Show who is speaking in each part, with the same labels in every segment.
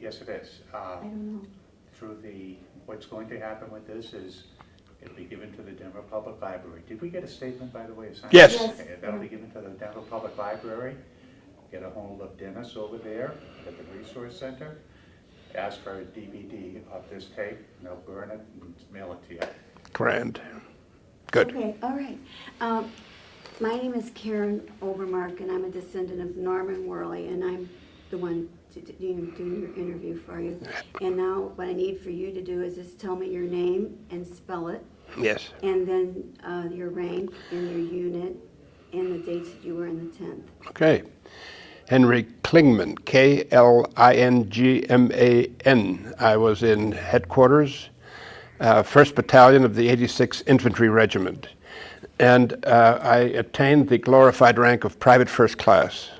Speaker 1: Yes, it is.
Speaker 2: I don't know.
Speaker 1: What's going to happen with this is it'll be given to the Denver Public Library. Did we get a statement, by the way?
Speaker 3: Yes.
Speaker 1: Okay, that'll be given to the Denver Public Library. Get a hold of Dennis over there at the Resource Center. Ask for a DVD of this tape, and they'll burn it and mail it to you.
Speaker 3: Grand. Good.
Speaker 2: Okay, all right. My name is Karen Overmark, and I'm a descendant of Norman Worley, and I'm the one doing your interview for you. And now what I need for you to do is just tell me your name and spell it,
Speaker 3: Yes.
Speaker 2: and then your rank and your unit and the dates that you were in the 10th.
Speaker 3: Okay. Henry Klingman, Klingman. I was in headquarters, 1st Battalion of the 86th Infantry Regiment. And I attained the glorified rank of Private First Class.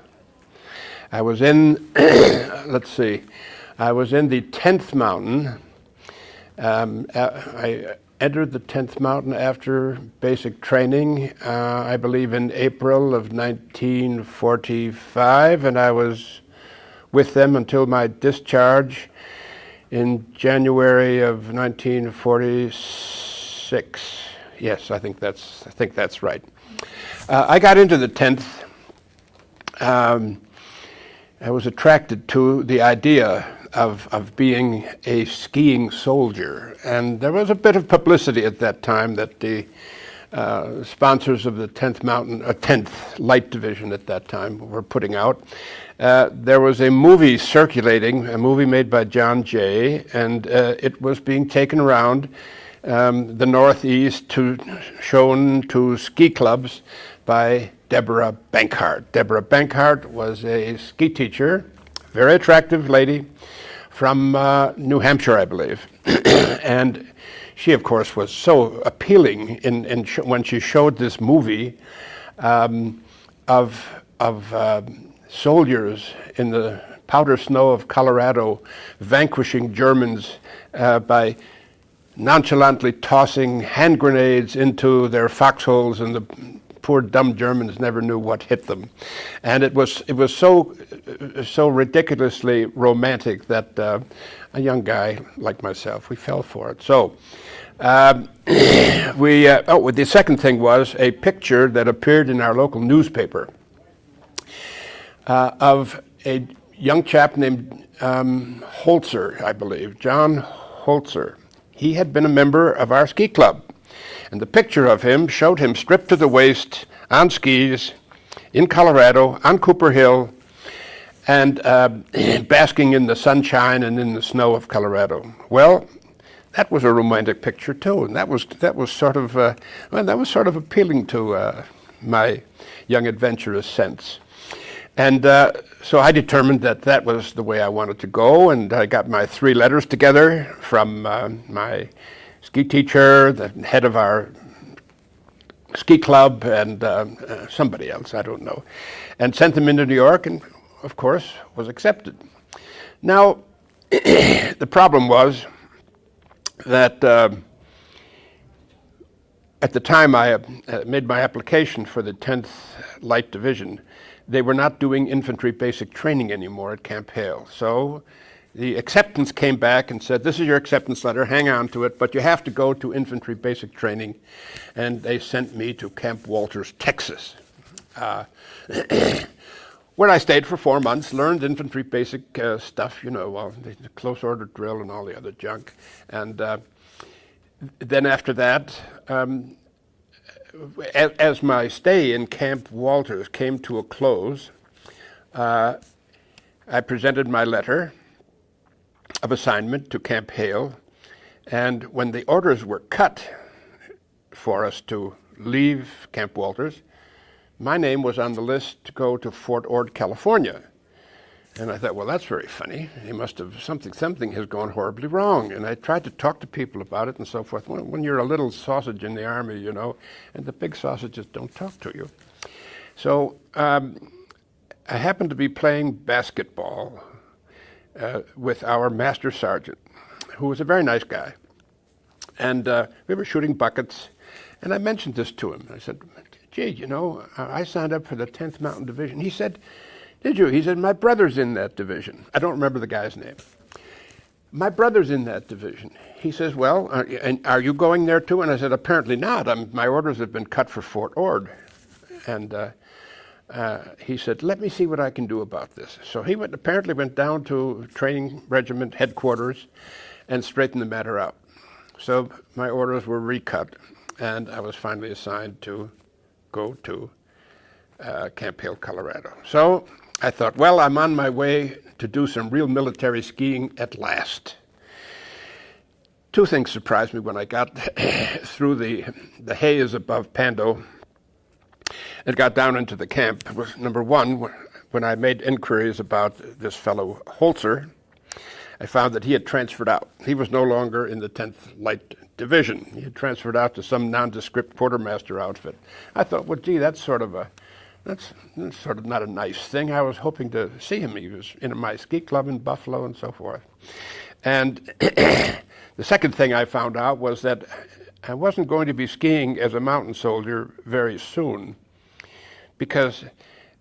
Speaker 3: I was in, I was in the 10th Mountain. I entered the 10th Mountain after basic training, I believe in April of 1945, and I was with them until my discharge in January of 1946. Yes, I think that's right. I got into the 10th. I was attracted to the idea of being a skiing soldier, and there was a bit of publicity at that time that the sponsors of the 10th Light Division at that time were putting out. There was a movie circulating, a movie made by John Jay, and it was being taken around the Northeast shown to ski clubs by Deborah Bankhart. Deborah Bankhart was a ski teacher, very attractive lady from New Hampshire, I believe. And she, of course, was so appealing when she showed this movie of soldiers in the powder snow of Colorado vanquishing Germans by nonchalantly tossing hand grenades into their foxholes, and the poor dumb Germans never knew what hit them. And it was so ridiculously romantic that a young guy like myself, we fell for it. So the second thing was a picture that appeared in our local newspaper of a young chap named Holzer, I believe, John Holzer. He had been a member of our ski club, and the picture of him showed him stripped to the waist on skis in Colorado on Cooper Hill, and basking in the sunshine and in the snow of Colorado. Well, that was a romantic picture too, and that was sort of appealing to my young adventurous sense. And so I determined that was the way I wanted to go, and I got my 3 letters together from my ski teacher, the head of our ski club, and somebody else, I don't know, and sent them into New York, and of course was accepted. Now, the problem was that at the time I made my application for the 10th Light Division, they were not doing infantry basic training anymore at Camp Hale. So the acceptance came back and said, this is your acceptance letter, hang on to it, but you have to go to infantry basic training. And they sent me to Camp Walters, Texas, where I stayed for 4 months, learned infantry basic stuff, the close order drill and all the other junk. And then after that, as my stay in Camp Walters came to a close, I presented my letter of assignment to Camp Hale, and when the orders were cut for us to leave Camp Walters, my name was on the list to go to Fort Ord, California. And I thought, well, that's very funny. He must have, something has gone horribly wrong. And I tried to talk to people about it and so forth. When you're a little sausage in the army, and the big sausages don't talk to you. So I happened to be playing basketball with our master sergeant, who was a very nice guy. And we were shooting buckets. And I mentioned this to him. I said, gee, I signed up for the 10th Mountain Division. He said, Did you? He said, my brother's in that division. I don't remember the guy's name. My brother's in that division. He says, well, and are you going there too? And I said, apparently not. My orders have been cut for Fort Ord. And he said, let me see what I can do about this. So he apparently went down to training regiment headquarters and straightened the matter out. So my orders were recut, and I was finally assigned to go to Camp Hale, Colorado. So I thought, well, I'm on my way to do some real military skiing at last. Two things surprised me when I got through the haze above Pando and got down into the camp. Was number one, when I made inquiries about this fellow Holzer, I found that he had transferred out. He was no longer in the 10th Light Division. He had transferred out to some nondescript quartermaster outfit. I thought, well, gee, that's sort of not a nice thing. I was hoping to see him. He was in my ski club in Buffalo and so forth. And the second thing I found out was that I wasn't going to be skiing as a mountain soldier very soon, because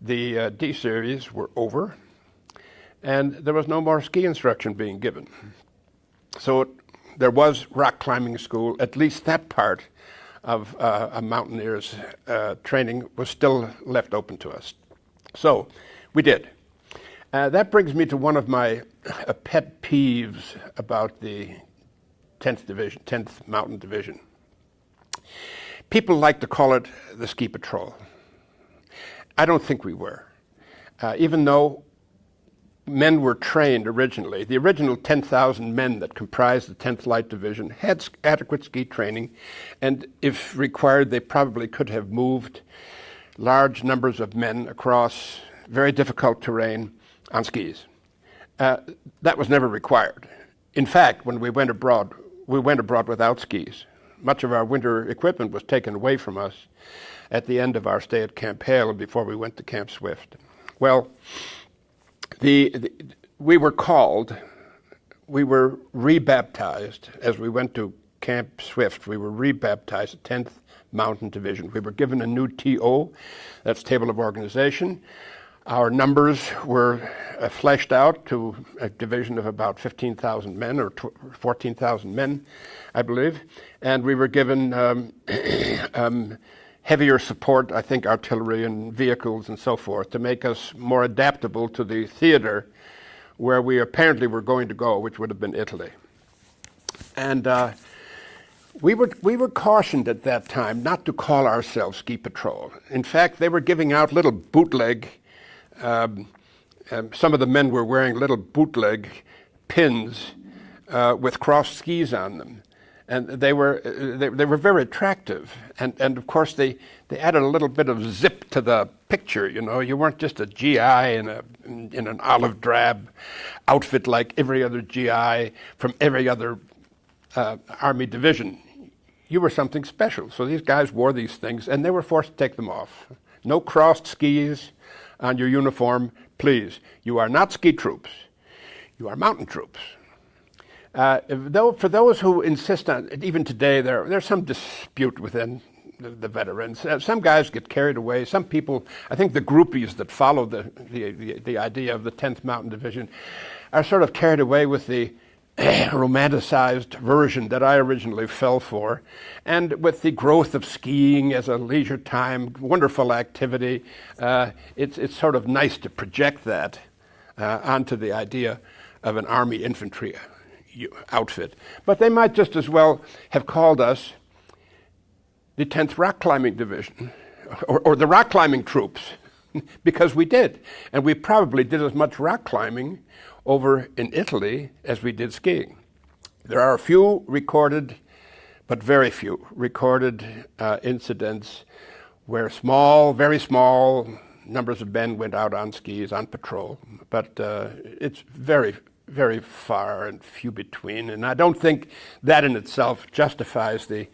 Speaker 3: the D series were over and there was no more ski instruction being given. So there was rock climbing school. At least that part of a mountaineer's training was still left open to us. So we did. That brings me to one of my pet peeves about the 10th Division, 10th Mountain Division. People like to call it the ski patrol. I don't think we were. Even though men were trained originally, the original 10,000 men that comprised the 10th Light Division had adequate ski training, and if required, they probably could have moved large numbers of men across very difficult terrain on skis. That was never required. In fact, when we went abroad without skis. Much of our winter equipment was taken away from us at the end of our stay at Camp Hale and before we went to Camp Swift. Well, we were rebaptized as we went to Camp Swift. We were rebaptized, 10th Mountain Division. We were given a new TO, that's Table of Organization. Our numbers were fleshed out to a division of about 15,000 men or 14,000 men, I believe. And we were given heavier support, I think artillery and vehicles and so forth, to make us more adaptable to the theater where we apparently were going to go, which would have been Italy. And we were cautioned at that time not to call ourselves ski patrol. In fact, they were giving out little bootleg, some of the men were wearing little bootleg pins with crossed skis on them. And they were very attractive, and of course they added a little bit of zip to the picture. You know, you weren't just a GI in an olive drab outfit like every other GI from every other Army division. You were something special. So these guys wore these things, and they were forced to take them off. No crossed skis on your uniform, please. You are not ski troops. You are mountain troops. Though for those who insist on it, even today, there's some dispute within the veterans. Some guys get carried away. Some people, I think the groupies that follow the idea of the 10th Mountain Division are sort of carried away with the romanticized version that I originally fell for. And with the growth of skiing as a leisure time, wonderful activity, it's sort of nice to project that onto the idea of an Army infantry outfit. But they might just as well have called us the 10th Rock Climbing Division or the rock climbing troops, because we did. And we probably did as much rock climbing over in Italy as we did skiing. There are a few recorded, but very few recorded incidents where very small numbers of men went out on skis, on patrol. But it's very, very far and few between. And I don't think that in itself justifies the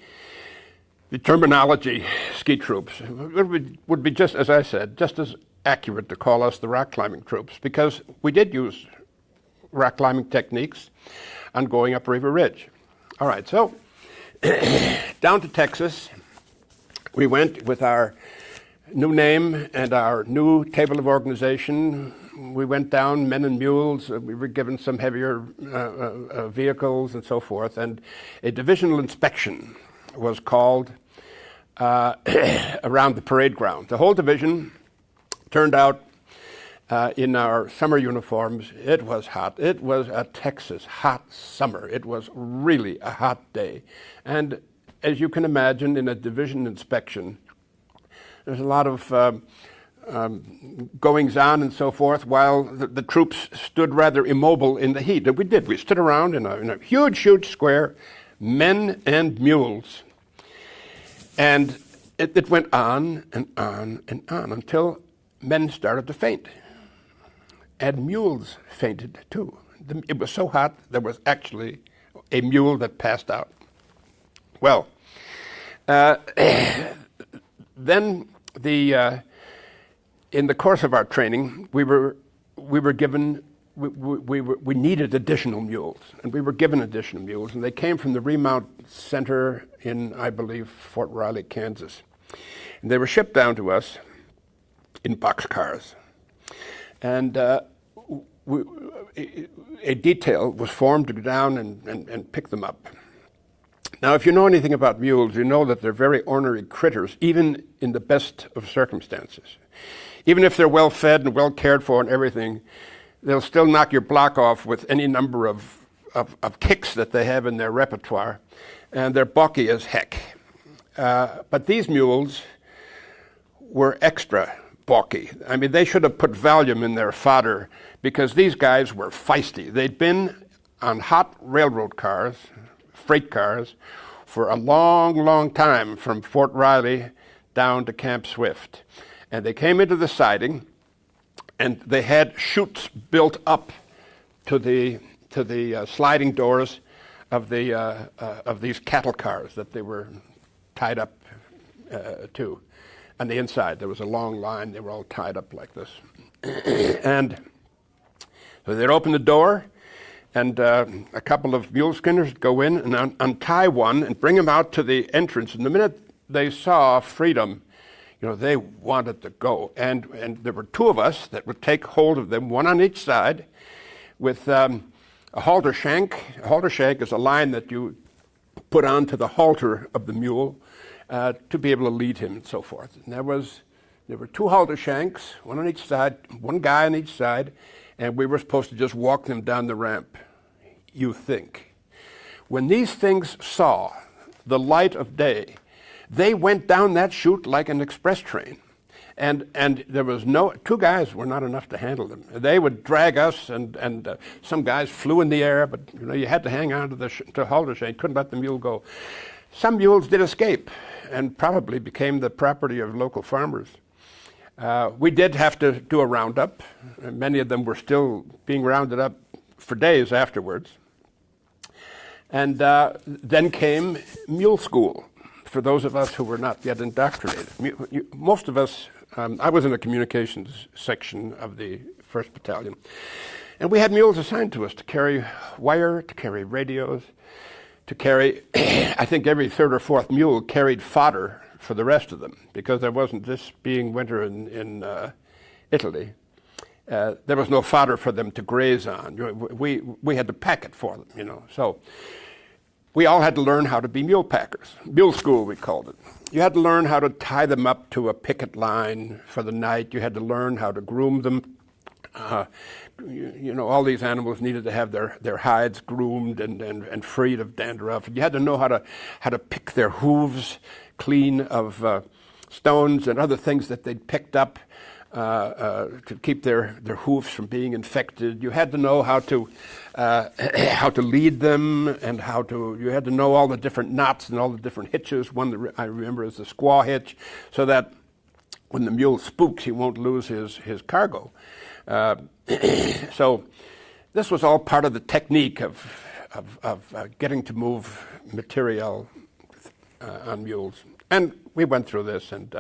Speaker 3: terminology ski troops. It would be just, as I said, just as accurate to call us the rock climbing troops, because we did use rock climbing techniques on going up River Ridge. All right, so down to Texas, we went with our new name and our new table of organization. We went down, men and mules. We were given some heavier vehicles and so forth. And a divisional inspection was called around the parade ground. The whole division turned out in our summer uniforms. It was hot. It was a Texas hot summer. It was really a hot day. And as you can imagine, in a division inspection, there's a lot of goings on and so forth, while the troops stood rather immobile in the heat. And we did. We stood around in a huge, huge square, men and mules. And it went on and on and on until men started to faint. And mules fainted too. It was so hot, there was actually a mule that passed out. Well, then in the course of our training, we needed additional mules, and we were given additional mules, and they came from the Remount Center in, I believe, Fort Riley, Kansas. And they were shipped down to us in boxcars. And a detail was formed to go down and pick them up. Now, if you know anything about mules, you know that they're very ornery critters, even in the best of circumstances. Even if they're well fed and well cared for and everything, they'll still knock your block off with any number of kicks that they have in their repertoire, and they're balky as heck. But these mules were extra balky. I mean, they should have put Valium in their fodder, because these guys were feisty. They'd been on hot railroad cars, freight cars, for a long, long time from Fort Riley down to Camp Swift. And they came into the siding, and they had chutes built up to the sliding doors of these cattle cars that they were tied up to. On the inside, there was a long line. They were all tied up like this. And so they'd open the door, and a couple of mule skinners would go in and untie one and bring him out to the entrance. And the minute they saw freedom, they wanted to go. And there were two of us that would take hold of them, one on each side, with a halter shank. A halter shank is a line that you put onto the halter of the mule to be able to lead him and so forth. And there were two halter shanks, one on each side, one guy on each side, and we were supposed to just walk them down the ramp, you think. When these things saw the light of day, they went down that chute like an express train. And there was two guys were not enough to handle them. They would drag us, and some guys flew in the air, but you had to hang on to the halter shank, couldn't let the mule go. Some mules did escape and probably became the property of local farmers. We did have to do a roundup. Many of them were still being rounded up for days afterwards. And then came mule school for those of us who were not yet indoctrinated. Most of us, I was in the communications section of the 1st Battalion, and we had mules assigned to us to carry wire, to carry radios, to carry, I think every third or fourth mule carried fodder for the rest of them, because there wasn't, this being winter in Italy, there was no fodder for them to graze on. We had to pack it for them, So we all had to learn how to be mule packers. Mule school, we called it. You had to learn how to tie them up to a picket line for the night. You had to learn how to groom them. All these animals needed to have their hides groomed and freed of dandruff. You had to know how to pick their hooves clean of stones and other things that they'd picked up to keep their hooves from being infected. You had to know how to lead them, and you had to know all the different knots and all the different hitches. One that I remember is the squaw hitch, so that when the mule spooks, he won't lose his cargo. So this was all part of the technique of getting to move material on mules. And we went through this and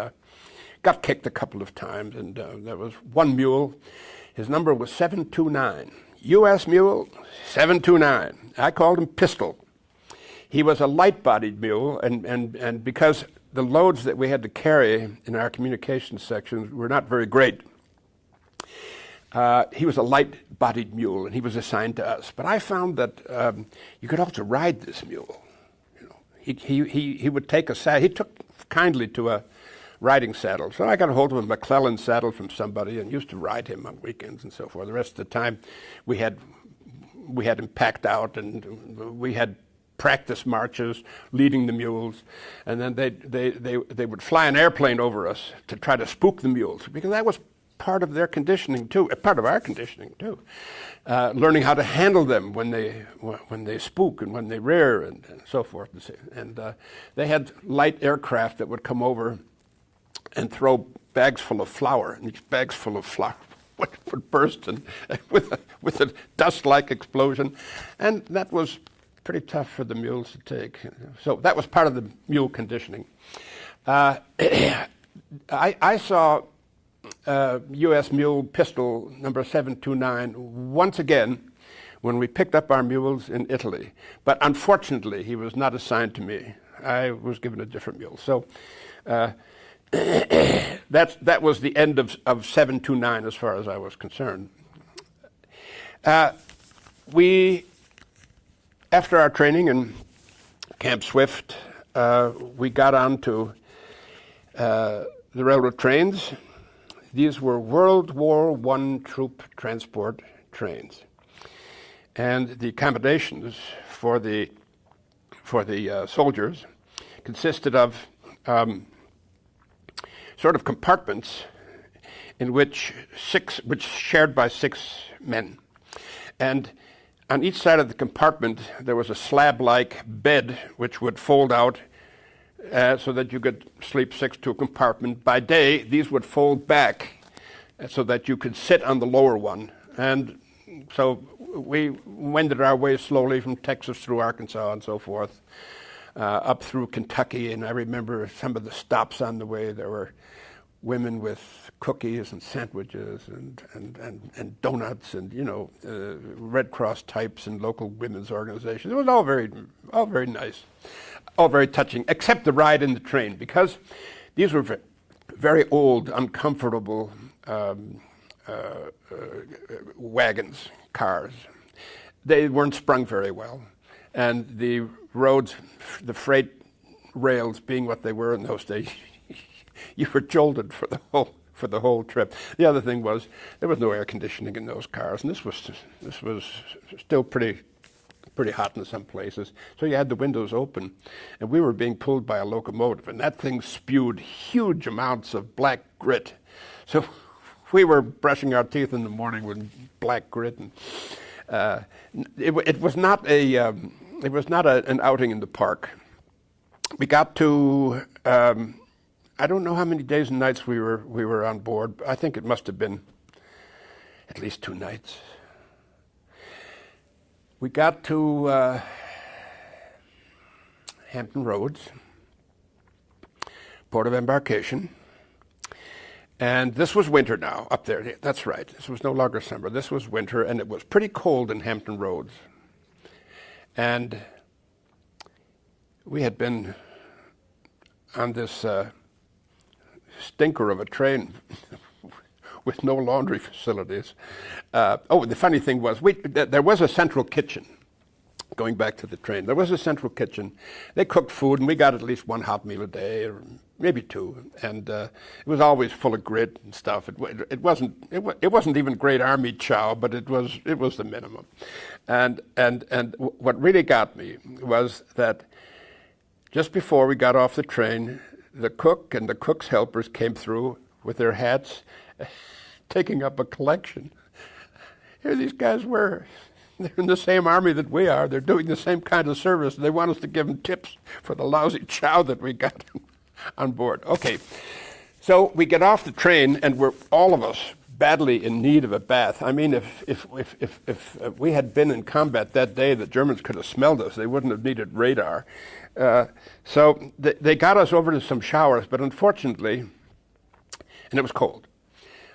Speaker 3: got kicked a couple of times. And there was one mule. His number was 729. U.S. mule, 729. I called him Pistol. He was a light-bodied mule, and because the loads that we had to carry in our communications sections were not very great. He was a light-bodied mule, and he was assigned to us. But I found that you could also ride this mule. You know, he would take a saddle. He took kindly to a riding saddle. So I got a hold of a McClellan saddle from somebody and used to ride him on weekends and so forth. The rest of the time, we had him packed out, and we had practice marches leading the mules, and then they would fly an airplane over us to try to spook the mules, because that was part of their conditioning too, part of our conditioning too. Learning how to handle them when they spook and when they rear and so forth. And they had light aircraft that would come over and throw bags full of flour, and these bags full of flour would burst and with a dust-like explosion, and that was pretty tough for the mules to take. So that was part of the mule conditioning. I saw U.S. Mule Pistol number 729 once again when we picked up our mules in Italy. But unfortunately, he was not assigned to me. I was given a different mule. So that was the end of 729 as far as I was concerned. After our training in Camp Swift, we got on to the railroad trains. These were World War I troop transport trains. And the accommodations for the soldiers consisted of sort of compartments in which shared by 6 men. And on each side of the compartment, there was a slab-like bed which would fold out so that you could sleep 6 to a compartment. By day, these would fold back so that you could sit on the lower one. And so we wended our way slowly from Texas through Arkansas and so forth, up through Kentucky. And I remember some of the stops on the way. There were women with cookies and sandwiches and donuts and, you know, Red Cross types and local women's organizations. It was all very nice, all very touching, except the ride in the train, because these were very old, uncomfortable wagons, cars. They weren't sprung very well, and the roads, the freight rails being what they were in those days, you were jolted for the whole trip. The other thing was there was no air conditioning in those cars, and this was still pretty hot in some places. So you had the windows open, and we were being pulled by a locomotive, and that thing spewed huge amounts of black grit. So we were brushing our teeth in the morning with black grit, and it was not an outing in the park. We got to. I don't know how many days and nights we were on board. I think it must have been at least 2 nights. We got to Hampton Roads, port of embarkation, and this was winter now up there. That's right. This was no longer summer. This was winter, and it was pretty cold in Hampton Roads. And we had been on this stinker of a train with no laundry facilities. The funny thing was, there was a central kitchen. Going back to the train, there was a central kitchen. They cooked food, and we got at least 1 hot meal a day, or maybe 2. And it was always full of grit and stuff. It wasn't even great army chow, but it was the minimum. And what really got me was that just before we got off the train, the cook and the cook's helpers came through with their hats, taking up a collection. Here these guys were. They're in the same army that we are. They're doing the same kind of service. They want us to give them tips for the lousy chow that we got on board. Okay, so we get off the train, and we're all of us badly in need of a bath. I mean, if we had been in combat that day, the Germans could have smelled us. They wouldn't have needed radar. So they got us over to some showers, but unfortunately, and it was cold,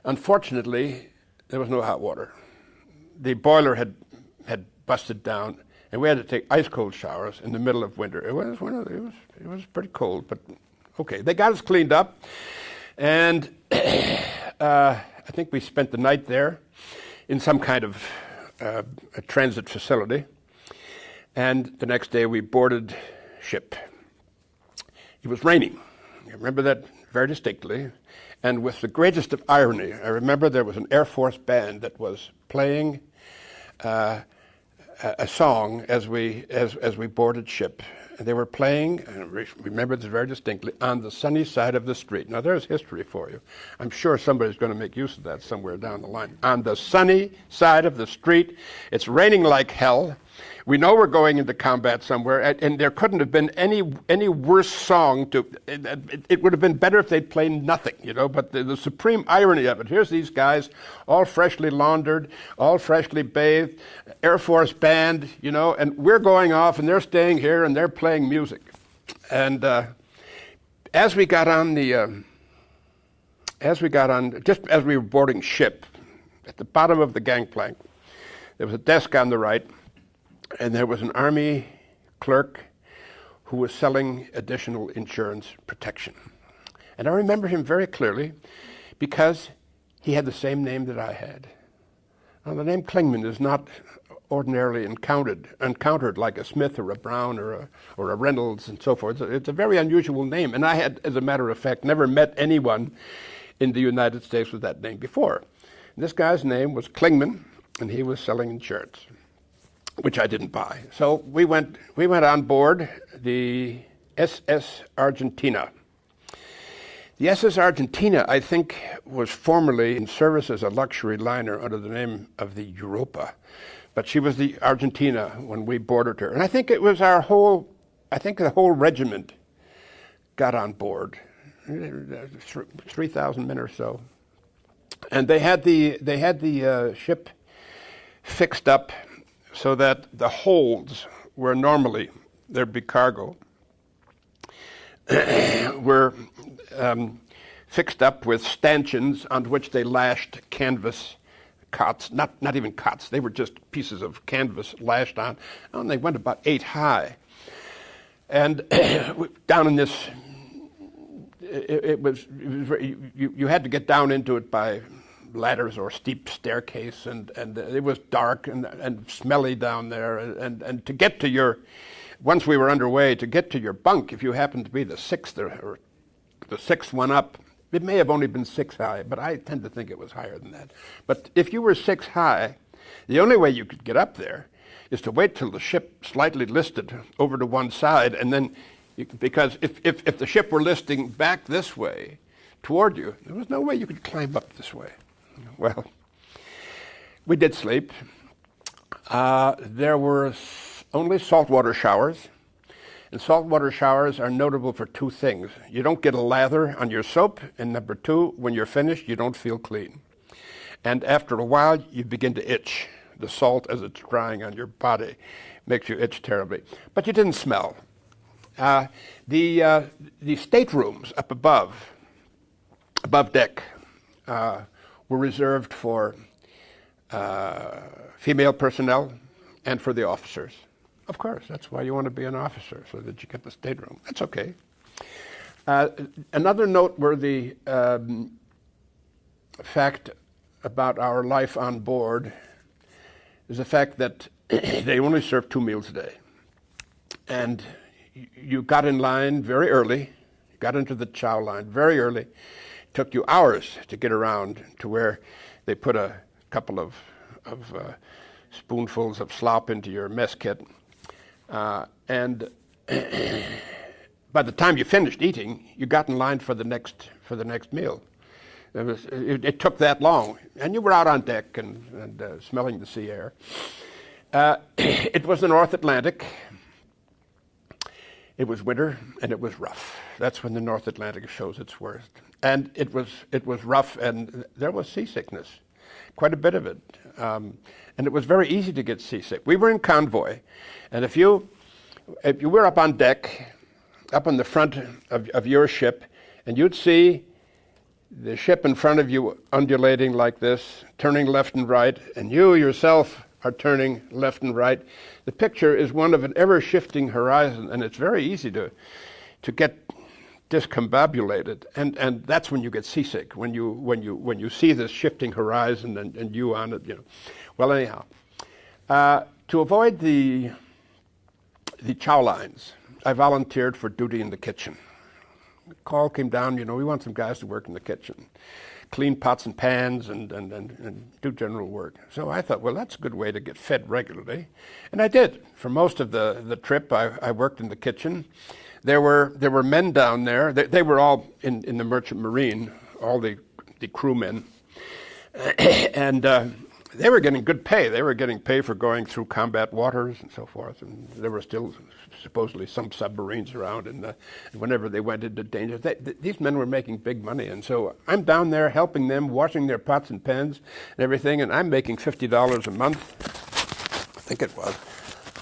Speaker 3: unfortunately, there was no hot water. The boiler had busted down, and we had to take ice cold showers in the middle of winter. It was pretty cold, but Okay, they got us cleaned up, and I think we spent the night there in some kind of a transit facility, and the next day we boarded ship. It was raining. I remember that very distinctly, and with the greatest of irony, I remember there was an Air Force band that was playing a song as we boarded ship. And they were playing, and I remember this very distinctly, On the Sunny Side of the Street. Now there's history for you. I'm sure somebody's going to make use of that somewhere down the line. On the sunny side of the street, it's raining like hell. We know we're going into combat somewhere, and there couldn't have been any worse song to. It would have been better if they'd played nothing, you know. But the supreme irony of it: here's these guys, all freshly laundered, all freshly bathed, Air Force band, you know, and we're going off, and they're staying here, and they're playing music. And as we got on, just as we were boarding ship, at the bottom of the gangplank, there was a desk on the right. And there was an Army clerk who was selling additional insurance protection. And I remember him very clearly because he had the same name that I had. Now, the name Klingman is not ordinarily encountered like a Smith or a Brown or a Reynolds and so forth. It's a very unusual name. And I had, as a matter of fact, never met anyone in the United States with that name before. And this guy's name was Klingman, and he was selling insurance, which I didn't buy. So we went on board the SS Argentina. The SS Argentina, I think, was formerly in service as a luxury liner under the name of the Europa. But she was the Argentina when we boarded her. And I think it was the whole regiment got on board, 3,000 men or so. And they had the ship fixed up so that the holds, where normally there'd be cargo, were fixed up with stanchions on which they lashed canvas cots, not even cots, they were just pieces of canvas lashed on, and they went about 8 high. And down in this, you had to get down into it by ladders or steep staircase, and it was dark and smelly down there, and to get to your, once we were underway, to get to your bunk, if you happened to be the sixth or the sixth one up, it may have only been 6 high, but I tend to think it was higher than that. But if you were 6 high, the only way you could get up there is to wait till the ship slightly listed over to one side, and then because if the ship were listing back this way toward you, there was no way you could climb up this way. Well, we did sleep. There were only saltwater showers, and saltwater showers are notable for 2 things. You don't get a lather on your soap, and number 2, when you're finished, you don't feel clean. And after a while, you begin to itch. The salt, as it's drying on your body, makes you itch terribly. But you didn't smell. The staterooms up above deck, were reserved for female personnel and for the officers. Of course, that's why you want to be an officer, so that you get the stateroom. That's okay. Another noteworthy fact about our life on board is the fact that they only served 2 meals a day. And you got in line very early, got into the chow line very early. Took you hours to get around to where they put a couple of spoonfuls of slop into your mess kit. And by the time you finished eating, you got in line for the next meal. It took that long, and you were out on deck and smelling the sea air. It was the North Atlantic. It was winter, and it was rough. That's when the North Atlantic shows its worst. And it was rough, and there was seasickness, quite a bit of it. And it was very easy to get seasick. We were in convoy, and if you were up on deck, up on the front of your ship, and you'd see the ship in front of you undulating like this, turning left and right, and you yourself are turning left and right. The picture is one of an ever-shifting horizon, and it's very easy to get discombobulated, and that's when you get seasick, when you see this shifting horizon and you on it, you know. Well, anyhow, to avoid the chow lines, I volunteered for duty in the kitchen. The call came down, you know, we want some guys to work in the kitchen, clean pots and pans and do general work. So I thought, well, that's a good way to get fed regularly. And I did. For most of the trip, I worked in the kitchen. There were men down there. They were all in the Merchant Marine, all the crewmen. And they were getting good pay. They were getting pay for going through combat waters and so forth. And there were still supposedly some submarines around. And whenever they went into danger, these men were making big money. And so I'm down there helping them, washing their pots and pans and everything. And I'm making $50 a month. I think it was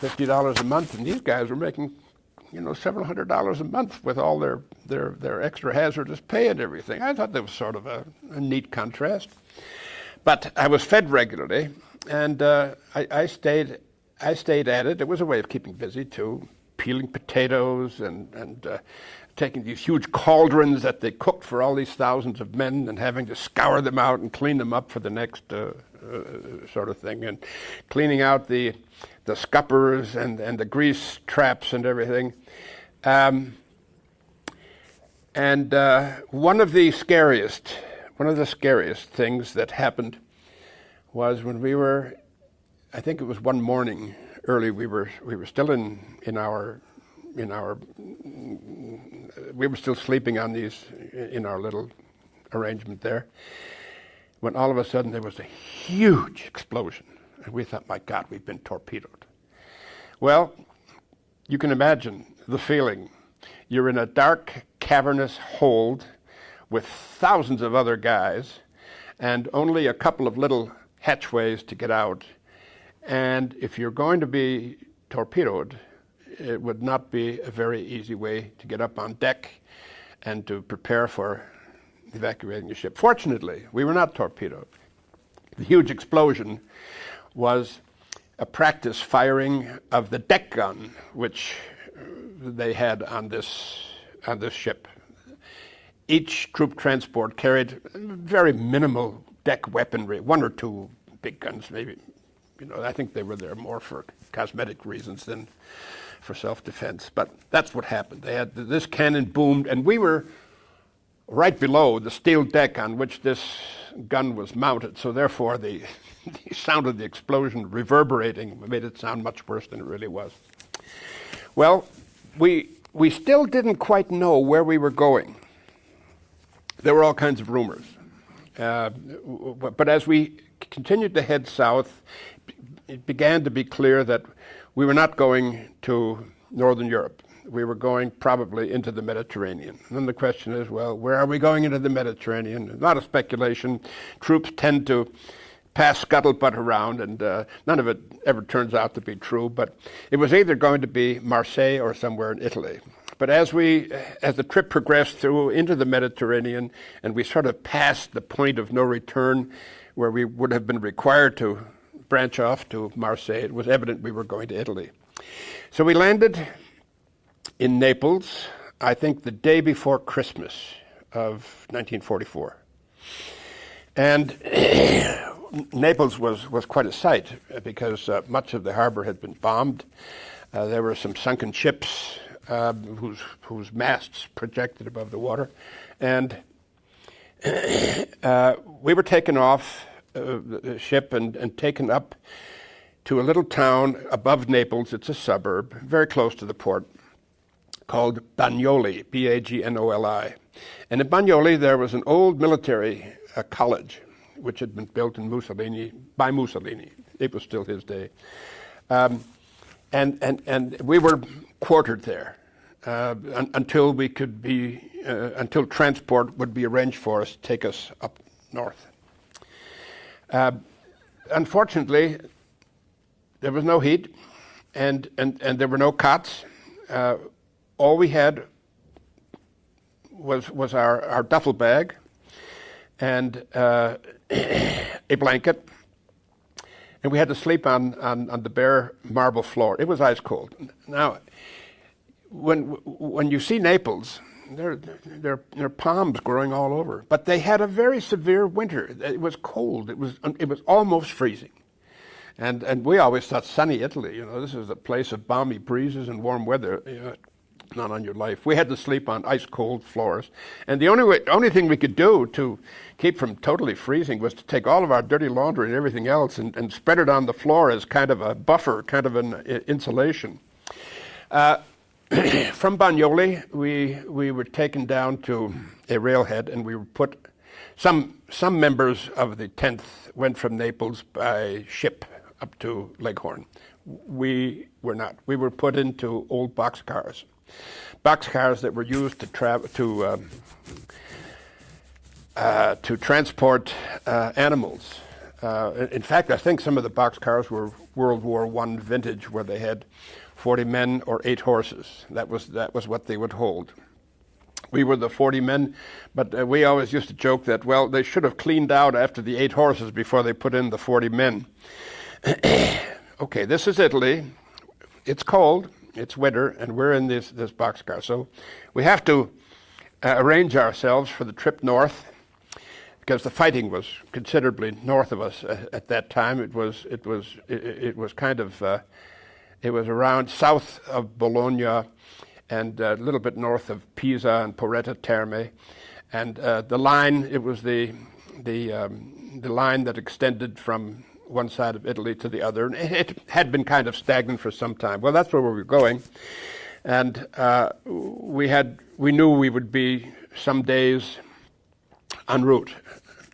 Speaker 3: $50 a month. And these guys were making, you know, several $100s a month with all their extra hazardous pay and everything. I thought that was sort of a neat contrast. But I was fed regularly, and I stayed at it. It was a way of keeping busy too, peeling potatoes and taking these huge cauldrons that they cooked for all these thousands of men and having to scour them out and clean them up for the next sort of thing, and cleaning out the scuppers and the grease traps and everything. One of the scariest things that happened was when we were, I think it was one morning early, we were still in our we were still sleeping on these in our little arrangement there, when all of a sudden there was a huge explosion, and we thought, my God, we've been torpedoed. Well, you can imagine the feeling. You're in a dark, cavernous hold with thousands of other guys and only a couple of little hatchways to get out. And if you're going to be torpedoed, it would not be a very easy way to get up on deck and to prepare for evacuating the ship. Fortunately, we were not torpedoed. The huge explosion was a practice firing of the deck gun, which they had on this ship. Each troop transport carried very minimal deck weaponry, one or two big guns, maybe. You know, I think they were there more for cosmetic reasons than for self-defense. But that's what happened. They had this cannon boomed, and we were right below the steel deck on which this gun was mounted. So therefore, the sound of the explosion reverberating made it sound much worse than it really was. Well, we still didn't quite know where we were going. There were all kinds of rumors. But as we continued to head south, it began to be clear that we were not going to Northern Europe. We were going probably into the Mediterranean. And then the question is, well, where are we going into the Mediterranean? A lot of speculation. Troops tend to pass scuttlebutt around, and none of it ever turns out to be true. But it was either going to be Marseille or somewhere in Italy. But as the trip progressed through into the Mediterranean, and we sort of passed the point of no return where we would have been required to branch off to Marseille, it was evident we were going to Italy. So we landed in Naples, I think the day before Christmas of 1944. And Naples was quite a sight because much of the harbor had been bombed. There were some sunken ships whose masts projected above the water. And we were taken off the ship and taken up to a little town above Naples. It's a suburb, very close to the port, called Bagnoli, Bagnoli. And in Bagnoli, there was an old military college, which had been built by Mussolini. It was still his day. And we were quartered there until we could be, until transport would be arranged for us to take us up north. Unfortunately, there was no heat, and there were no cots. All we had was our duffel bag and a blanket, and we had to sleep on the bare marble floor. It was ice cold. Now, when you see Naples, there are palms growing all over. But they had a very severe winter. It was cold. It was almost freezing. And we always thought sunny Italy, this is a place of balmy breezes and warm weather. Not on your life. We had to sleep on ice cold floors. And the only thing we could do to keep from totally freezing was to take all of our dirty laundry and everything else and spread it on the floor as kind of a buffer, kind of an insulation. From Bagnoli, we were taken down to a railhead, and we were put. Some members of the 10th went from Naples by ship up to Leghorn. We were not. We were put into old boxcars that were used to transport animals. In fact, I think some of the boxcars were World War I vintage, where they had 40 men or 8 horses. That was what they would hold. We were the 40 men, but we always used to joke that, well, they should have cleaned out after the 8 horses before they put in the 40 men. Okay, this is Italy. It's cold, it's winter, and we're in this boxcar. So we have to arrange ourselves for the trip north, because the fighting was considerably north of us at that time. It was around south of Bologna and a little bit north of Pisa and Porretta Terme, and the line. It was the line that extended from one side of Italy to the other, and it had been kind of stagnant for some time. Well, that's where we were going, and we knew we would be some days en route,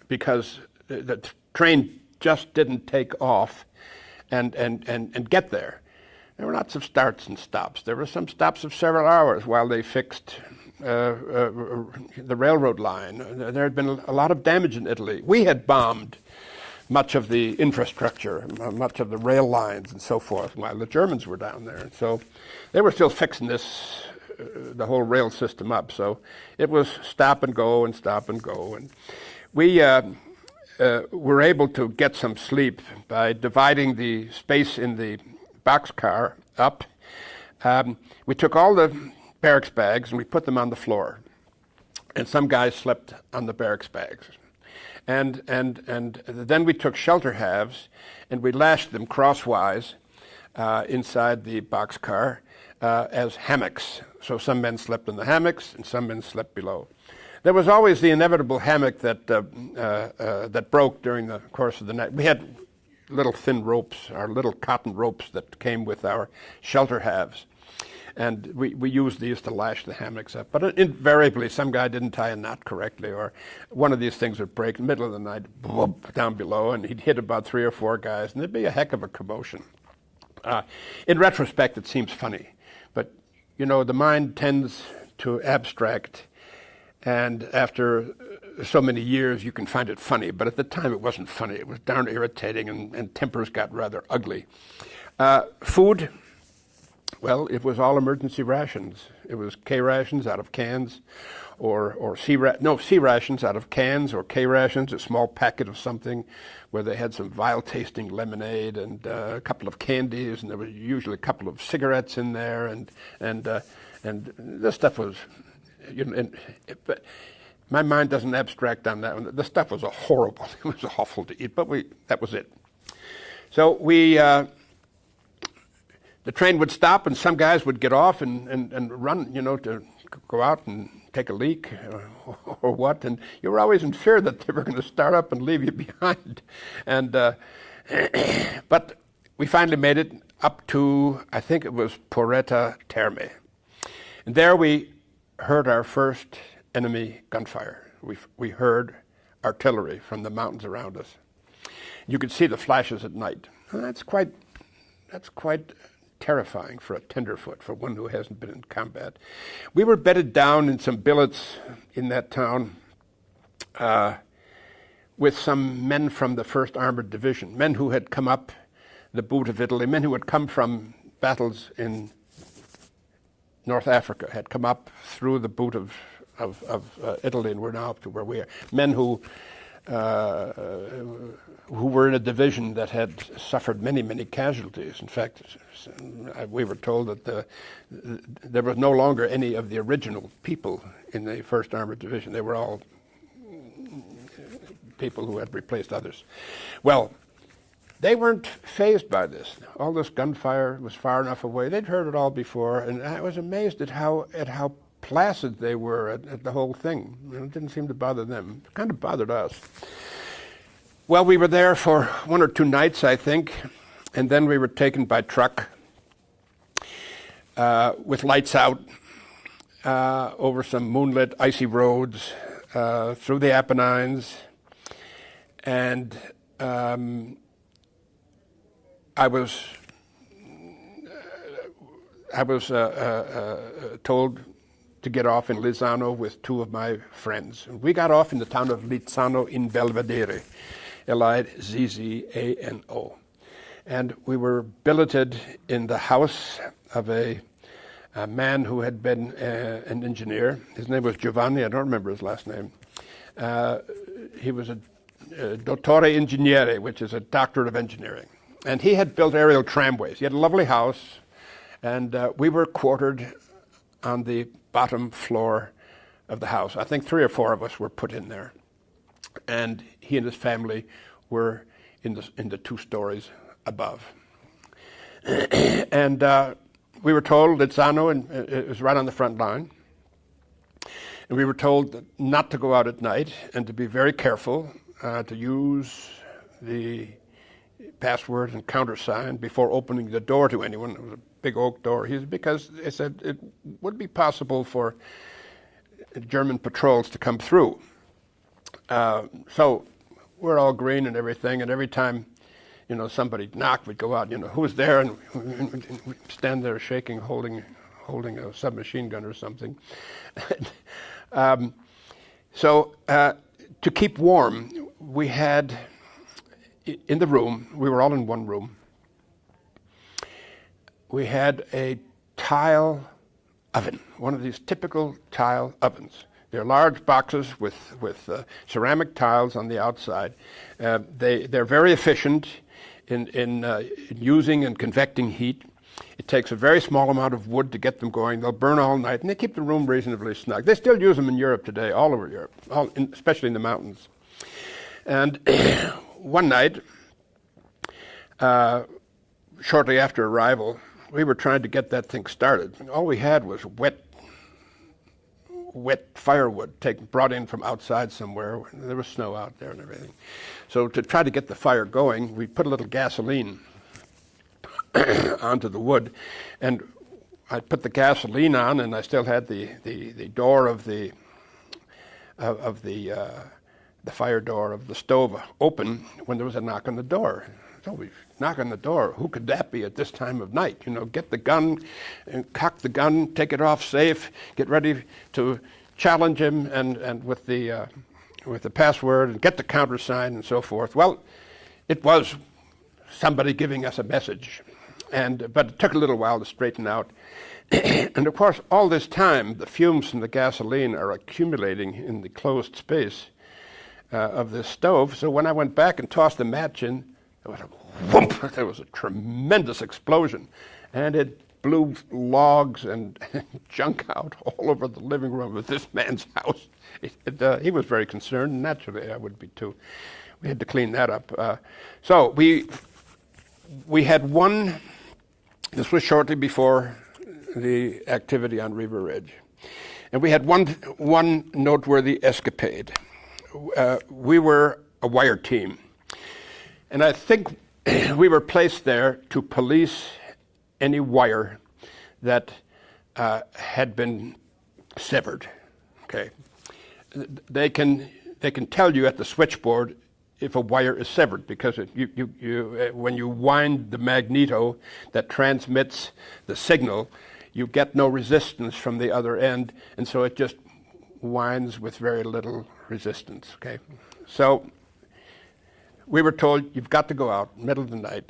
Speaker 3: because the train just didn't take off and get there. There were lots of starts and stops. There were some stops of several hours while they fixed the railroad line. There had been a lot of damage in Italy. We had bombed much of the infrastructure, much of the rail lines and so forth, while the Germans were down there. And so they were still fixing the whole rail system up. So it was stop and go and stop and go. And we were able to get some sleep by dividing the space in the boxcar up. We took all the barracks bags and we put them on the floor. And some guys slept on the barracks bags. And then we took shelter halves and we lashed them crosswise inside the boxcar as hammocks. So some men slept in the hammocks and some men slept below. There was always the inevitable hammock that broke during the course of the night. We had little thin ropes, our little cotton ropes that came with our shelter halves. And we used these to lash the hammocks up. But invariably, some guy didn't tie a knot correctly, or one of these things would break in the middle of the night, whoop, down below, and he'd hit about 3 or 4 guys, and there'd be a heck of a commotion. In retrospect, it seems funny. But, the mind tends to abstract, and after so many years, you can find it funny. But at the time, it wasn't funny. It was darn irritating, and tempers got rather ugly. Food. Well, it was all emergency rations. It was K rations out of cans, or C rations out of cans, or K rations, a small packet of something where they had some vile-tasting lemonade and a couple of candies, and there was usually a couple of cigarettes in there, and this stuff was, but my mind doesn't abstract on that one. The stuff was horrible. It was awful to eat, but that was it. So the train would stop, and some guys would get off and run, to go out and take a leak or what. And you were always in fear that they were going to start up and leave you behind. And but we finally made it up to, I think it was Porretta Terme. And there we heard our first enemy gunfire. We heard artillery from the mountains around us. You could see the flashes at night. And that's quite terrifying for a tenderfoot, for one who hasn't been in combat. We were bedded down in some billets in that town with some men from the 1st Armored Division, men who had come up the boot of Italy, men who had come from battles in North Africa, had come up through the boot of Italy, and were now up to where we are. Men who who were in a division that had suffered many, many casualties. In fact, we were told that there was no longer any of the original people in the 1st Armored Division. They were all people who had replaced others. Well, they weren't fazed by this. All this gunfire was far enough away. They'd heard it all before, and I was amazed at how placid they were at the whole thing. It didn't seem to bother them. It kind of bothered us. Well, we were there for 1 or 2 nights, I think, and then we were taken by truck with lights out over some moonlit, icy roads through the Apennines, and I was told to get off in Lizzano with 2 of my friends. We got off in the town of Lizzano in Belvedere, Lizzano. And we were billeted in the house of a man who had been an engineer. His name was Giovanni, I don't remember his last name. He was a dottore ingegnere, which is a doctorate of engineering. And he had built aerial tramways. He had a lovely house, and we were quartered on the bottom floor of the house. I think 3 or 4 of us were put in there. And he and his family were in the 2 stories above. And we were told that Lizzano, and it was right on the front line, and we were told not to go out at night and to be very careful to use the password and countersign before opening the door to anyone. It was a big oak door. Because they said it would be possible for German patrols to come through. So we're all green and everything, and every time, somebody knocked, we'd go out, who's there? And we'd stand there shaking, holding a submachine gun or something. So to keep warm, we had in the room, we were all in one room, we had a tile oven, one of these typical tile ovens. They're large boxes with ceramic tiles on the outside. They're very efficient in using and convecting heat. It takes a very small amount of wood to get them going. They'll burn all night, and they keep the room reasonably snug. They still use them in Europe today, all over Europe, especially in the mountains. And one night, shortly after arrival, we were trying to get that thing started. All we had was wet firewood brought in from outside somewhere. There was snow out there and everything. So to try to get the fire going, we put a little gasoline onto the wood, and I put the gasoline on, and I still had the door of the fire door of the stove open when there was a knock on the door. So we knock on the door. Who could that be at this time of night? Get the gun, and cock the gun, take it off safe, get ready to challenge him, and with the password, and get the countersign and so forth. Well, it was somebody giving us a message, but it took a little while to straighten out. And of course, all this time, the fumes from the gasoline are accumulating in the closed space of this stove. So when I went back and tossed the match in, there was a whoomp, there was a tremendous explosion, and it blew logs and junk out all over the living room of this man's house. He was very concerned, and naturally I would be too. We had to clean that up. So we had one, this was shortly before the activity on Riva Ridge, and we had one noteworthy escapade. We were a wire team, and I think we were placed there to police any wire that had been severed. Okay, they can tell you at the switchboard if a wire is severed, because when you wind the magneto that transmits the signal, you get no resistance from the other end, and so it just winds with very little resistance. Okay, so we were told, you've got to go out middle of the night.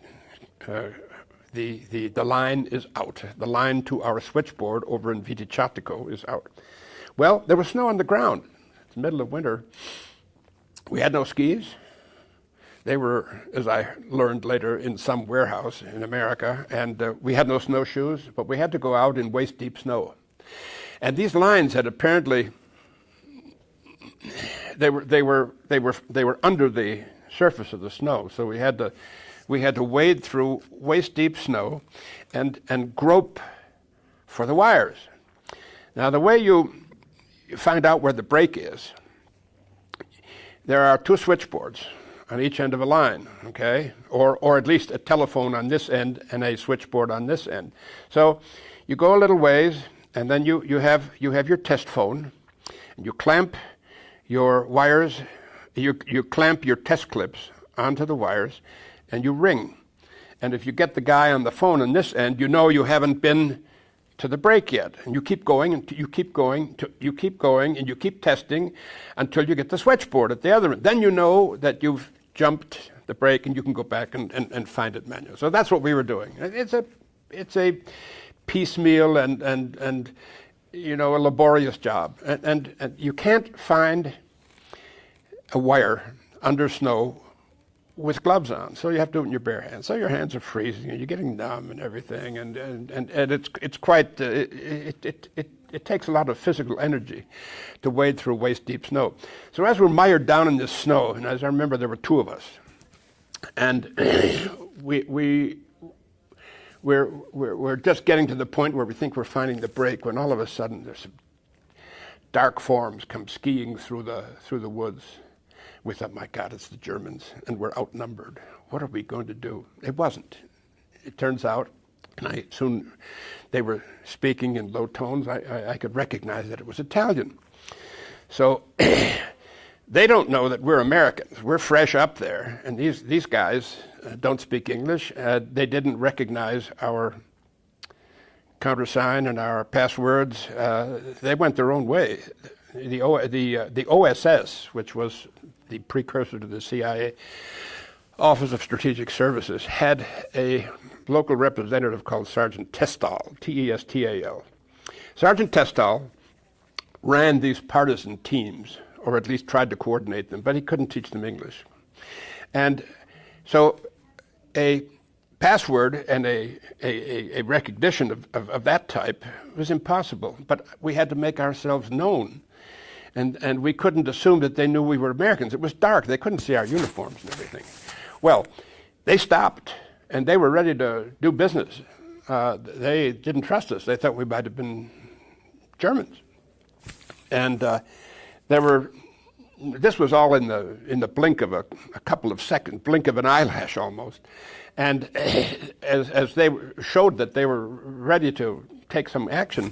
Speaker 3: The line is out. The line to our switchboard over in Viticatico is out. Well, there was snow on the ground. It's the middle of winter. We had no skis. They were, as I learned later, in some warehouse in America, and we had no snowshoes, but we had to go out in waist-deep snow. And these lines had apparently, they were under the surface of the snow, so we had to wade through waist-deep snow and grope for the wires. Now, the way you find out where the break is, there are 2 switchboards on each end of a line, okay? Or at least a telephone on this end and a switchboard on this end. So you go a little ways, and then you have your test phone, and you clamp your wires, you clamp your test clips onto the wires, and you ring. And if you get the guy on the phone on this end, you know you haven't been to the break yet. And you keep going, and you keep going, you keep going, and you keep testing until you get the switchboard at the other end. Then you know that you've jumped the break, and you can go back and find it manually. So that's what we were doing. It's a piecemeal and you know, a laborious job. And you can't find a wire under snow with gloves on, so you have to do it in your bare hands. So your hands are freezing, and you're getting numb and everything, and it's quite it takes a lot of physical energy to wade through waist-deep snow. So as we're mired down in this snow, and as I remember, there were 2 of us, and we're just getting to the point where we think we're finding the break, when all of a sudden there's some dark forms come skiing through the woods. We thought, my God, it's the Germans, and we're outnumbered. What are we going to do? It wasn't. It turns out, and they were speaking in low tones. I could recognize that it was Italian. So they don't know that we're Americans. We're fresh up there, and these guys don't speak English. They didn't recognize our countersign and our passwords. They went their own way. The OSS, which was the precursor to the CIA, Office of Strategic Services, had a local representative called Sergeant Testal, T-E-S-T-A-L. Sergeant Testal ran these partisan teams, or at least tried to coordinate them, but he couldn't teach them English. And so a password and a recognition of that type was impossible, but we had to make ourselves known. And we couldn't assume that they knew we were Americans. It was dark. They couldn't see our uniforms and everything. Well, they stopped, and they were ready to do business. They didn't trust us. They thought we might have been Germans. And this was all in the blink of a couple of seconds, blink of an eyelash almost. And as they showed that they were ready to take some action,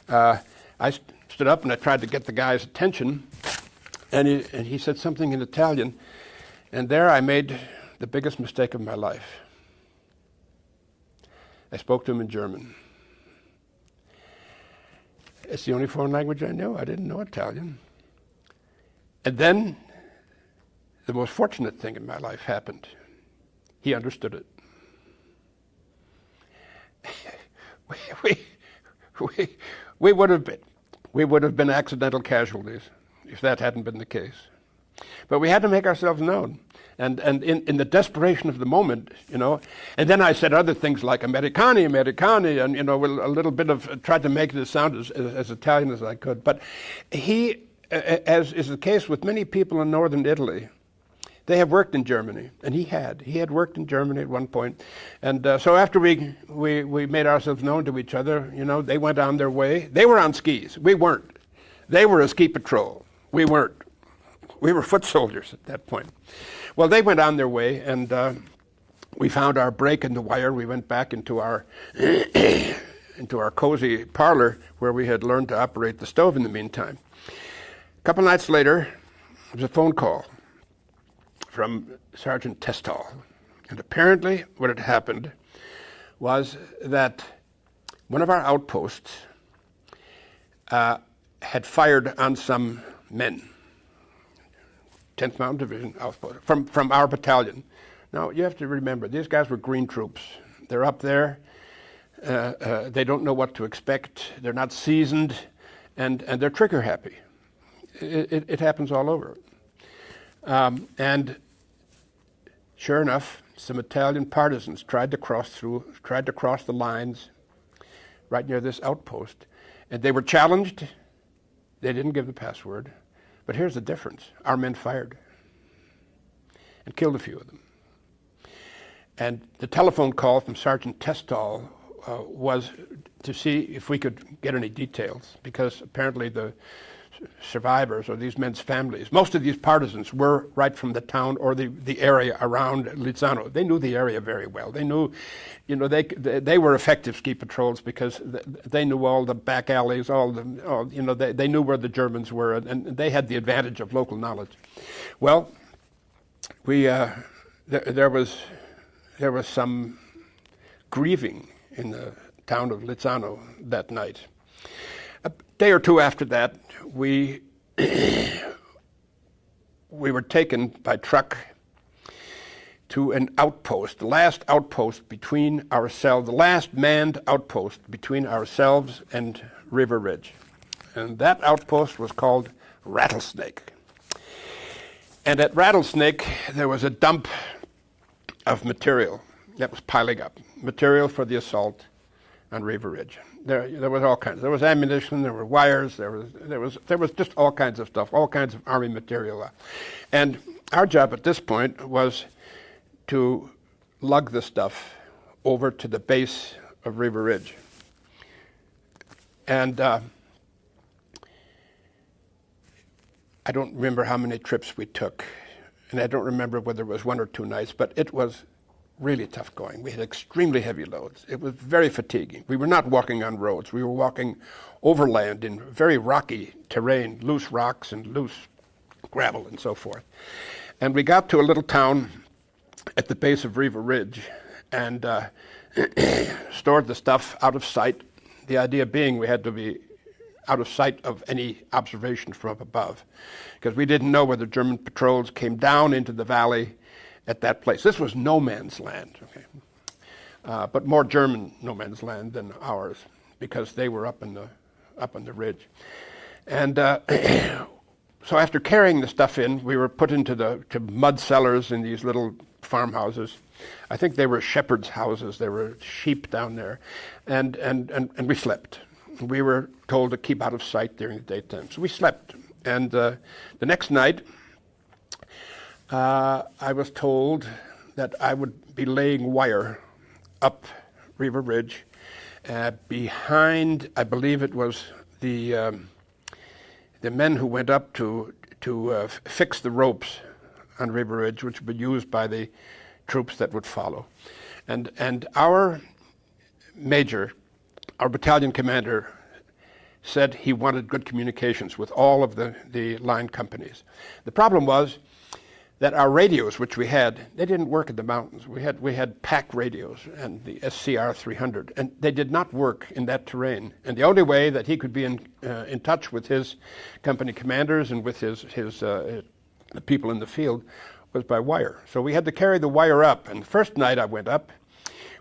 Speaker 3: I stood up and I tried to get the guy's attention, and he said something in Italian, and there I made the biggest mistake of my life. I spoke to him in German. It's the only foreign language I knew. I didn't know Italian. And then the most fortunate thing in my life happened. He understood it. We would have been accidental casualties if that hadn't been the case. But we had to make ourselves known. And in the desperation of the moment, you know, and then I said other things like Americani, and, you know, a little bit of, tried to make it sound as Italian as I could. But he, as is the case with many people in northern Italy, they have worked in Germany, and he had worked in Germany at one point. And so after we made ourselves known to each other, you know, they went on their way. They were on skis. We weren't. They were a ski patrol. We weren't. We were foot soldiers at that point. Well, they went on their way, and we found our break in the wire. We went back into our cozy parlor where we had learned to operate the stove in the meantime. A couple nights later, there was a phone call from Sergeant Testal. And apparently what had happened was that one of our outposts had fired on some men. 10th Mountain Division outpost from our battalion. Now, you have to remember, these guys were green troops. They're up there. They don't know what to expect. They're not seasoned, and they're trigger happy. It happens all over. And sure enough, some Italian partisans tried to cross the lines right near this outpost. And they were challenged. They didn't give the password. But here's the difference. Our men fired and killed a few of them. And the telephone call from Sergeant Testall was to see if we could get any details, because apparently the survivors or these men's families, most of these partisans were right from the town or the area around Lizzano. They knew the area very well. They knew, they were effective ski patrols because they knew all the back alleys, they knew where the Germans were, and they had the advantage of local knowledge. Well, there was some grieving in the town of Lizzano that night. A day or two after that, we were taken by truck to an outpost, the last manned outpost between ourselves and River Ridge. And that outpost was called Rattlesnake. And at Rattlesnake, there was a dump of material that was piling up, material for the assault on River Ridge. There was all kinds. There was ammunition, there were wires, there was just all kinds of stuff, all kinds of army material. And our job at this point was to lug the stuff over to the base of River Ridge. And I don't remember how many trips we took, and I don't remember whether it was 1 or 2 nights, but it was really tough going. We had extremely heavy loads. It was very fatiguing. We were not walking on roads. We were walking overland in very rocky terrain, loose rocks and loose gravel and so forth. And we got to a little town at the base of River Ridge and stored the stuff out of sight. The idea being we had to be out of sight of any observation from up above, because we didn't know whether German patrols came down into the valley at that place. This was no man's land, okay? But more German no man's land than ours, because they were up on the ridge. And so after carrying the stuff in, we were put into mud cellars in these little farmhouses. I think they were shepherds' houses. There were sheep down there, and we slept. We were told to keep out of sight during the daytime, so we slept. And the next night, I was told that I would be laying wire up River Ridge behind, I believe it was the men who went up to fix the ropes on River Ridge, which would be used by the troops that would follow. And our major, our battalion commander, said he wanted good communications with all of the line companies. The problem was that our radios, which we had, they didn't work in the mountains. We had pack radios and the SCR 300, and they did not work in that terrain. And the only way that he could be in touch with his company commanders and with his the people in the field was by wire. So we had to carry the wire up. And the first night I went up,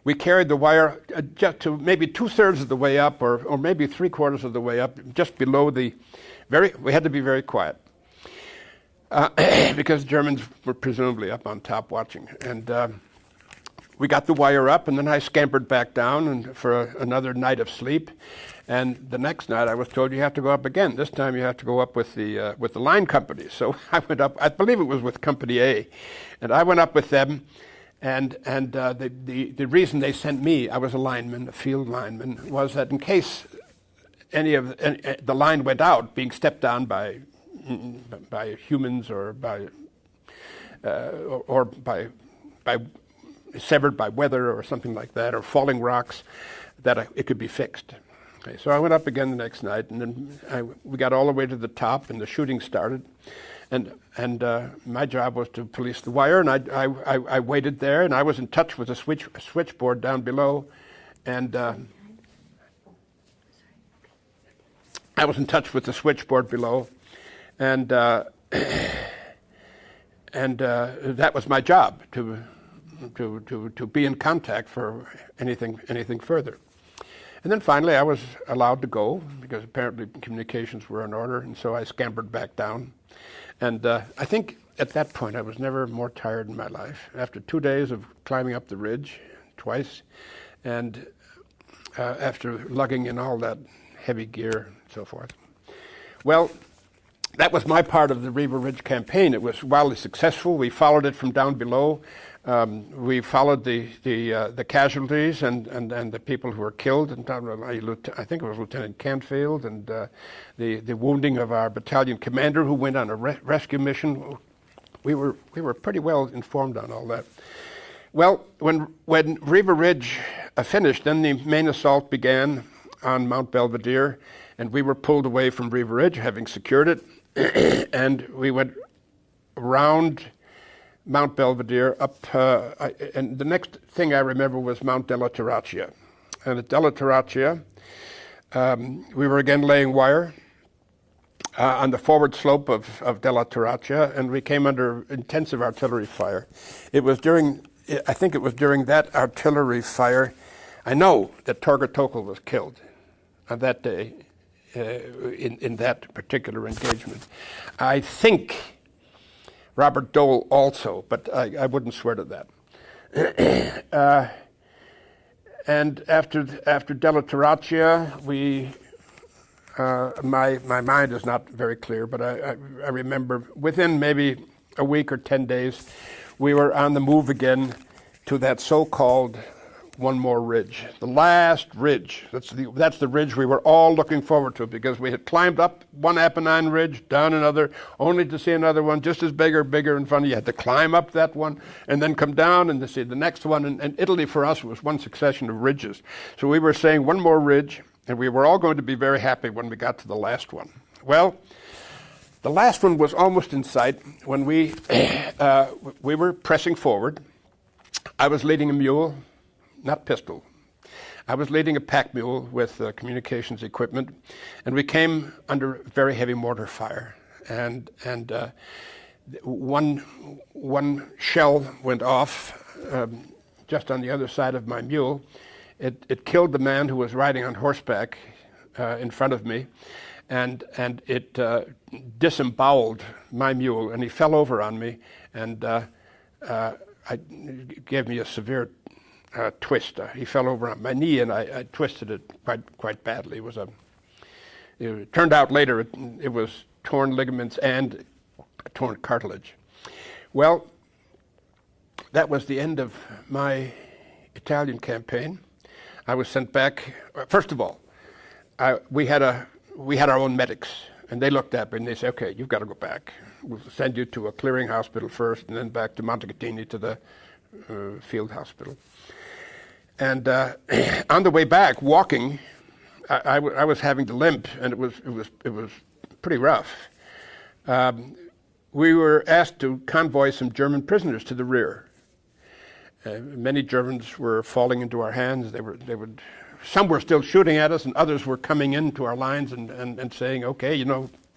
Speaker 3: we carried the wire just to maybe 2/3 of the way up, or maybe 3/4 of the way up, just below we had to be very quiet. Because Germans were presumably up on top watching. And we got the wire up, and then I scampered back down for another night of sleep. And the next night I was told you have to go up again. This time you have to go up with the line company. So I went up, I believe it was with Company A. And I went up with them, and the reason they sent me, I was a lineman, a field lineman, was that in case any of the line went out, being stepped on by humans or by severed by weather or something like that, or falling rocks, that it could be fixed. Okay, so I went up again the next night, and then we got all the way to the top, and the shooting started, and my job was to police the wire, and I waited there, and I was in touch with a switchboard down below, and I was in touch with the switchboard below. And that was my job, to be in contact for anything further. And then finally I was allowed to go because apparently communications were in order, and so I scampered back down. And I think at that point I was never more tired in my life. After 2 days of climbing up the ridge twice, and after lugging in all that heavy gear and so forth. Well, that was my part of the Riva Ridge campaign. It was wildly successful. We followed it from down below. We followed the casualties and the people who were killed. And I think it was Lieutenant Canfield, and the wounding of our battalion commander who went on a rescue mission. We were pretty well informed on all that. Well, when Riva Ridge finished, then the main assault began on Mount Belvedere, and we were pulled away from Riva Ridge, having secured it, and we went around Mount Belvedere up, and the next thing I remember was Mount della Terraccia. And at della Terraccia, we were again laying wire on the forward slope of della Terraccia, and we came under intensive artillery fire. I think it was during that artillery fire, I know that Torger Tokel was killed on that day in that particular engagement. I think Robert Dole also, but I wouldn't swear to that. And after della Terraccia, my mind is not very clear, but I remember within maybe a week or 10 days, we were on the move again to that so-called one more ridge, the last ridge. That's the ridge we were all looking forward to, because we had climbed up one Apennine ridge, down another, only to see another one just as big or bigger in front of you. You had to climb up that one and then come down and to see the next one. And Italy for us was one succession of ridges. So we were saying one more ridge, and we were all going to be very happy when we got to the last one. Well, the last one was almost in sight when we were pressing forward. I was leading a mule, not pistol. I was leading a pack mule with communications equipment, and we came under very heavy mortar fire. And one shell went off just on the other side of my mule. It killed the man who was riding on horseback in front of me, and it disemboweled my mule, and he fell over on me, and it gave me a severe twist. He fell over on my knee, and I twisted it quite badly. It turned out later it was torn ligaments and torn cartilage. Well, that was the end of my Italian campaign. I was sent back. First of all, we had our own medics, and they looked at me and they said, "Okay, you've got to go back. We'll send you to a clearing hospital first, and then back to Montecatini to the field hospital." And on the way back, walking, I was having to limp, and it was pretty rough. We were asked to convoy some German prisoners to the rear. Many Germans were falling into our hands. Some were still shooting at us, and others were coming into our lines and saying, "Okay,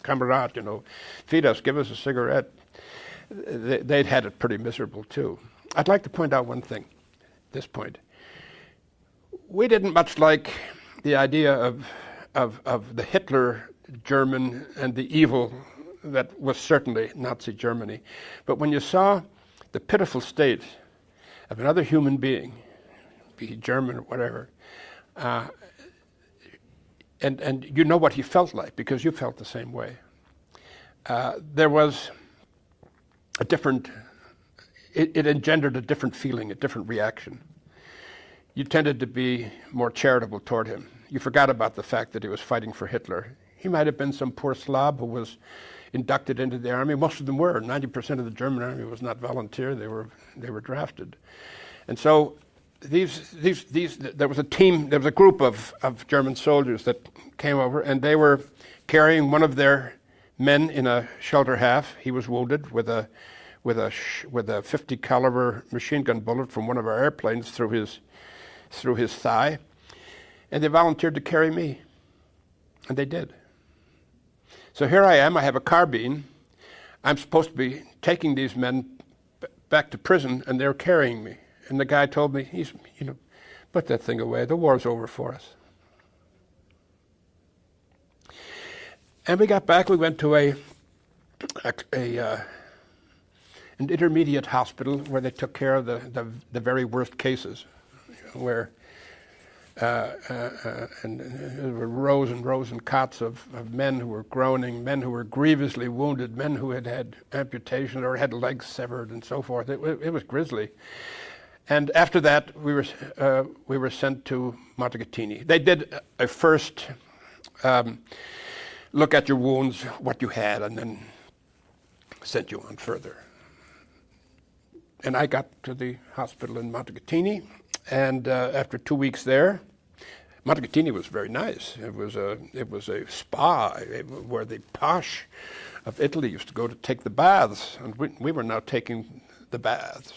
Speaker 3: comrade, feed us, give us a cigarette." They'd had it pretty miserable too. I'd like to point out one thing at this point. We didn't much like the idea of the Hitler German and the evil that was certainly Nazi Germany. But when you saw the pitiful state of another human being, be he German or whatever, and you know what he felt like because you felt the same way. There was a different, it engendered a different feeling, a different reaction. You tended to be more charitable toward him. You forgot about the fact that he was fighting for Hitler. He might have been some poor slob who was inducted into the army. Most of them were. 90% of the German army was not volunteer. They were drafted. And so there was a group of German soldiers that came over, and they were carrying one of their men in a shelter half. He was wounded with a 50 caliber machine gun bullet from one of our airplanes through his thigh, and they volunteered to carry me, and they did. So here I am, I have a carbine, I'm supposed to be taking these men back to prison, and they're carrying me. And the guy told me, put that thing away, the war's over for us. And we got back, we went to an intermediate hospital where they took care of the very worst cases, where and there were rows and rows and cots of men who were groaning, men who were grievously wounded, men who had had amputation or had legs severed and so forth. It was grisly. And after that, we were sent to Montegatini. They did a first look at your wounds, what you had, and then sent you on further. And I got to the hospital in Montegatini, and after 2 weeks there, Montegatini was very nice. It was a spa where the posh of Italy used to go to take the baths, and we were now taking the baths.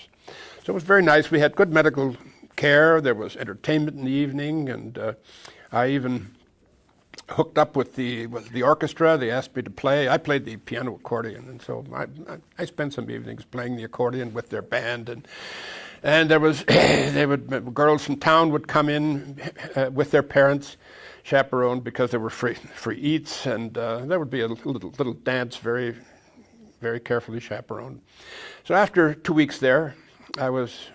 Speaker 3: So it was very nice. We had good medical care. There was entertainment in the evening, and I even hooked up with the orchestra. They asked me to play. I played the piano accordion, and so I spent some evenings playing the accordion with their band, and there was girls from town would come in with their parents, chaperoned, because there were free eats, and there would be a little dance, very very carefully chaperoned. So after 2 weeks there, I was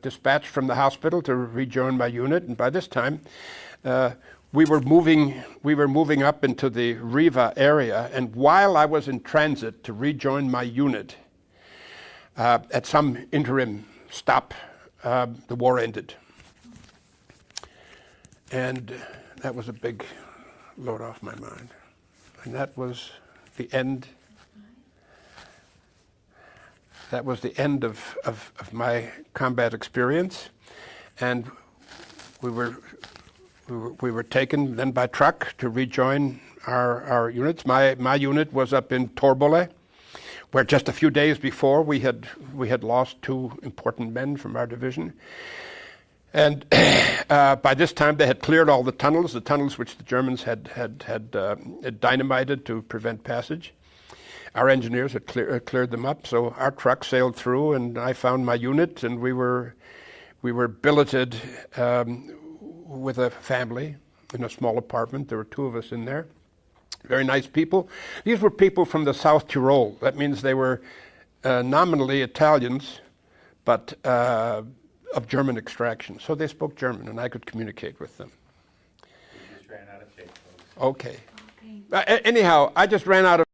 Speaker 3: dispatched from the hospital to rejoin my unit, and by this time we were moving up into the Riva area, and while I was in transit to rejoin my unit, at some interim stop, the war ended. And that was a big load off my mind. And that was the end. That was the end of my combat experience. And we were taken then by truck to rejoin our units. My unit was up in Torbole, where just a few days before we had lost 2 important men from our division. And by this time they had cleared all the tunnels which the Germans had dynamited to prevent passage. Our engineers had cleared them up, so our truck sailed through, and I found my unit, and we were billeted with a family in a small apartment. There were 2 of us in there. Very nice people. These were people from the South Tyrol. That means they were nominally Italians, but of German extraction. So they spoke German, and I could communicate with them.
Speaker 1: We just ran out of tape, folks.
Speaker 3: Okay. Anyhow, I just ran out of